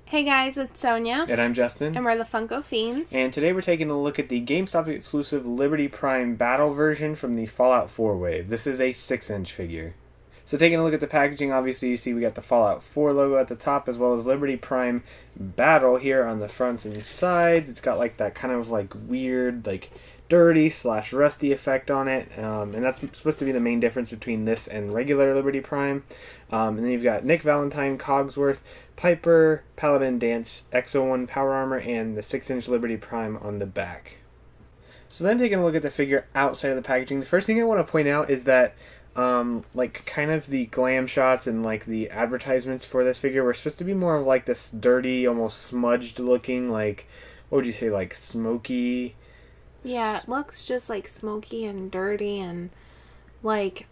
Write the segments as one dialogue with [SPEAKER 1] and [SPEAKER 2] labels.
[SPEAKER 1] Hey guys, it's Sonia.
[SPEAKER 2] And I'm Justin.
[SPEAKER 1] And we're the Funko Fiends.
[SPEAKER 2] And today we're taking a look at the GameStop exclusive Liberty Prime Battle version from the Fallout 4 wave. This is a 6-inch figure. So taking a look at the packaging, obviously you see we got the Fallout 4 logo at the top as well as Liberty Prime Battle here on the fronts and sides. It's got like that kind of like weird, like dirty / rusty effect on it, and that's supposed to be the main difference between this and regular Liberty Prime. And then you've got Nick Valentine, Cogsworth, Piper, Paladin Dance, X01 Power Armor, and the 6-inch Liberty Prime on the back. So then taking a look at the figure outside of the packaging, the first thing I want to point out is that like kind of the glam shots and like the advertisements for this figure were supposed to be more of like this dirty, almost smudged looking, like, what would you say, like smoky?
[SPEAKER 1] Yeah, it looks just like smoky and dirty and like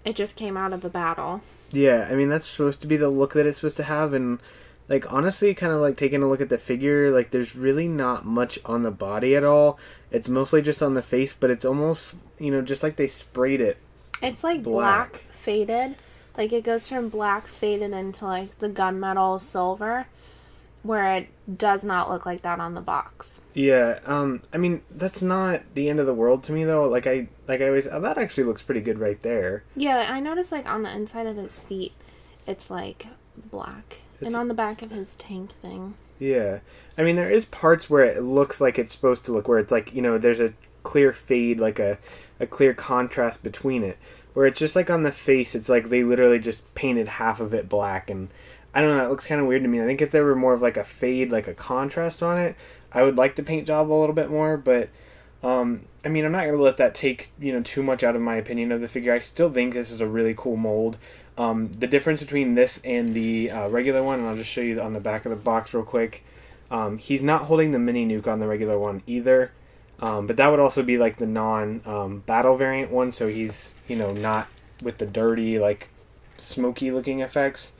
[SPEAKER 1] it just came out of a battle.
[SPEAKER 2] Yeah, I mean that's supposed to be the look that it's supposed to have, and like honestly, kind of like taking a look at the figure, like there's really not much on the body at all. It's mostly just on the face, but it's almost, just like they sprayed it.
[SPEAKER 1] It's like black faded. Like it goes from black faded into like the gunmetal silver, where it does not look like that on the box.
[SPEAKER 2] Yeah, I mean that's not the end of the world to me though. I always, that actually looks pretty good right there.
[SPEAKER 1] Yeah, I noticed like on the inside of his feet, it's like black, and on the back of his tank thing.
[SPEAKER 2] Yeah, I mean there is parts where it looks like it's supposed to look, where it's like there's a clear fade, like a clear contrast between it, where it's just like on the face, it's like they literally just painted half of it black, and I don't know, it looks kind of weird to me. I think if there were more of like a fade, like a contrast on it, I would like the paint job a little bit more, but I mean, I'm not going to let that take, too much out of my opinion of the figure. I still think this is a really cool mold. The difference between this and the regular one, and I'll just show you on the back of the box real quick, he's not holding the mini nuke on the regular one either, but that would also be like the non-battle variant one, so he's, not with the dirty, like, smoky looking effects.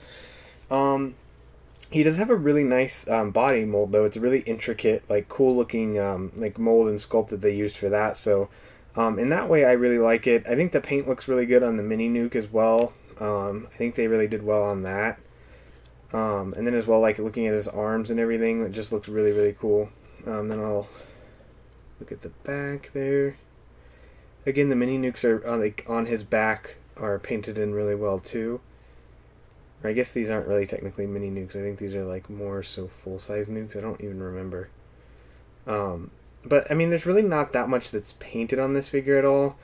[SPEAKER 2] He does have a really nice body mold, though. It's a really intricate, like, cool looking like mold and sculpt that they used for that. So in that way, I really like it. I think the paint looks really good on the mini nuke as well. I think they really did well on that. And then as well, like looking at his arms and everything, it just looks really, really cool. Then I'll look at the back there. Again, the mini nukes are like on his back are painted in really well too. I guess these aren't really technically mini nukes. I think these are like more so full-size nukes. I don't even remember. But I mean, there's really not that much that's painted on this figure at all.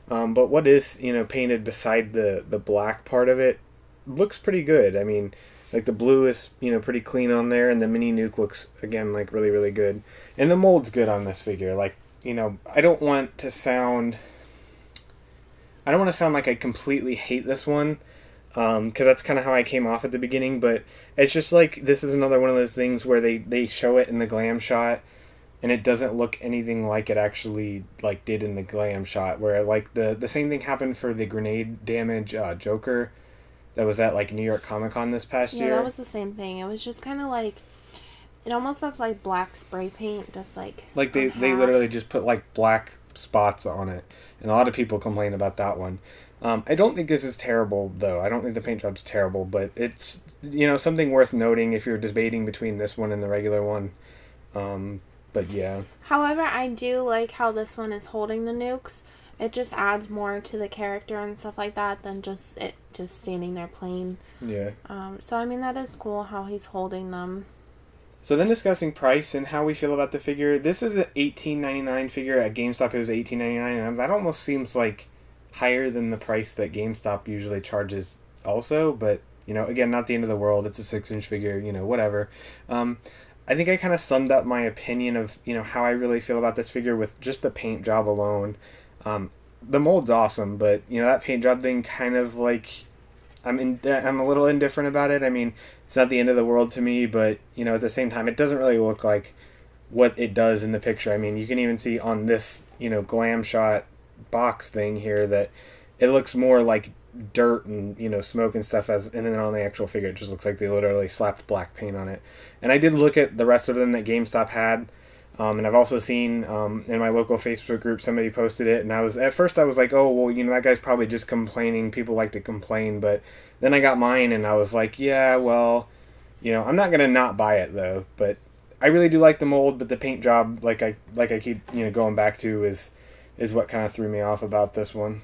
[SPEAKER 2] But what is, painted beside the black part of it looks pretty good. I mean, like the blue is, pretty clean on there, and the mini nuke looks, again, like really, really good. And the mold's good on this figure. Like, I don't want to sound like I completely hate this one. Because that's kind of how I came off at the beginning, but it's just like this is another one of those things where they show it in the glam shot and it doesn't look anything like it actually like did in the glam shot, where like the same thing happened for the grenade damage Joker that was at like New York Comic Con this past year.
[SPEAKER 1] Yeah, that was the same thing. It was just kind of like, it almost looked like black spray paint, just like
[SPEAKER 2] they literally just put like black spots on it, and a lot of people complained about that one. I don't think this is terrible, though. I don't think the paint job's terrible, but it's, something worth noting if you're debating between this one and the regular one. But yeah.
[SPEAKER 1] However, I do like how this one is holding the nukes. It just adds more to the character and stuff like that than just standing there plain.
[SPEAKER 2] Yeah.
[SPEAKER 1] So, I mean, that is cool how he's holding them.
[SPEAKER 2] So then discussing price and how we feel about the figure. This is an $18.99 figure. At GameStop it was $18.99, and that almost seems like higher than the price that GameStop usually charges also, but again, not the end of the world. It's a 6-inch figure, whatever. I think I kind of summed up my opinion of how I really feel about this figure with just the paint job alone. The mold's awesome, but that paint job thing kind of like I'm a little indifferent about it. I mean, it's not the end of the world to me, but at the same time, it doesn't really look like what it does in the picture. I mean, you can even see on this glam shot box thing here that it looks more like dirt and smoke and stuff, and then on the actual figure it just looks like they literally slapped black paint on it. And I did look at the rest of them that GameStop had, and I've also seen in my local Facebook group somebody posted it, and at first I was like, oh well, that guy's probably just complaining. People like to complain. But then I got mine and I was like, yeah, well, I'm not gonna not buy it though. But I really do like the mold, but the paint job, like I keep going back to, is what kind of threw me off about this one.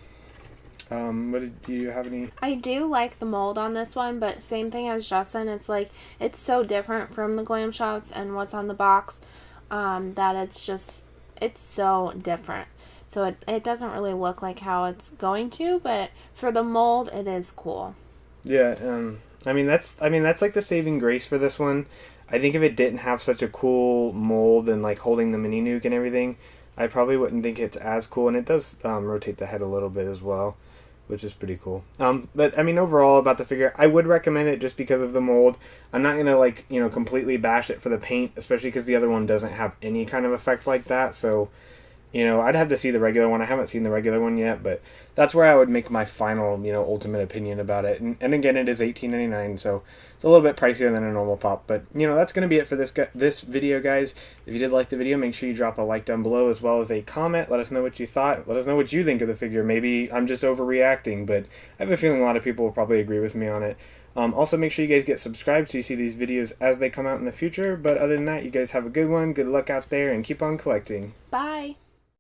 [SPEAKER 2] What did you have any?
[SPEAKER 1] I do like the mold on this one, but same thing as Justin. It's like it's so different from the glam shots and what's on the box, that it's so different. So it doesn't really look like how it's going to, but for the mold, it is cool.
[SPEAKER 2] Yeah, that's like the saving grace for this one. I think if it didn't have such a cool mold and like holding the mini nuke and everything, I probably wouldn't think it's as cool. And it does rotate the head a little bit as well, which is pretty cool. But I mean, overall about the figure, I would recommend it just because of the mold. I'm not gonna completely bash it for the paint, especially because the other one doesn't have any kind of effect like that. So, I'd have to see the regular one. I haven't seen the regular one yet, but that's where I would make my final, ultimate opinion about it. And again, it is $18.99, so it's a little bit pricier than a normal pop. But that's gonna be it for this video, guys. If you did like the video, make sure you drop a like down below as well as a comment. Let us know what you thought. Let us know what you think of the figure. Maybe I'm just overreacting, but I have a feeling a lot of people will probably agree with me on it. Also, make sure you guys get subscribed so you see these videos as they come out in the future. But other than that, you guys have a good one. Good luck out there, and keep on collecting.
[SPEAKER 1] Bye.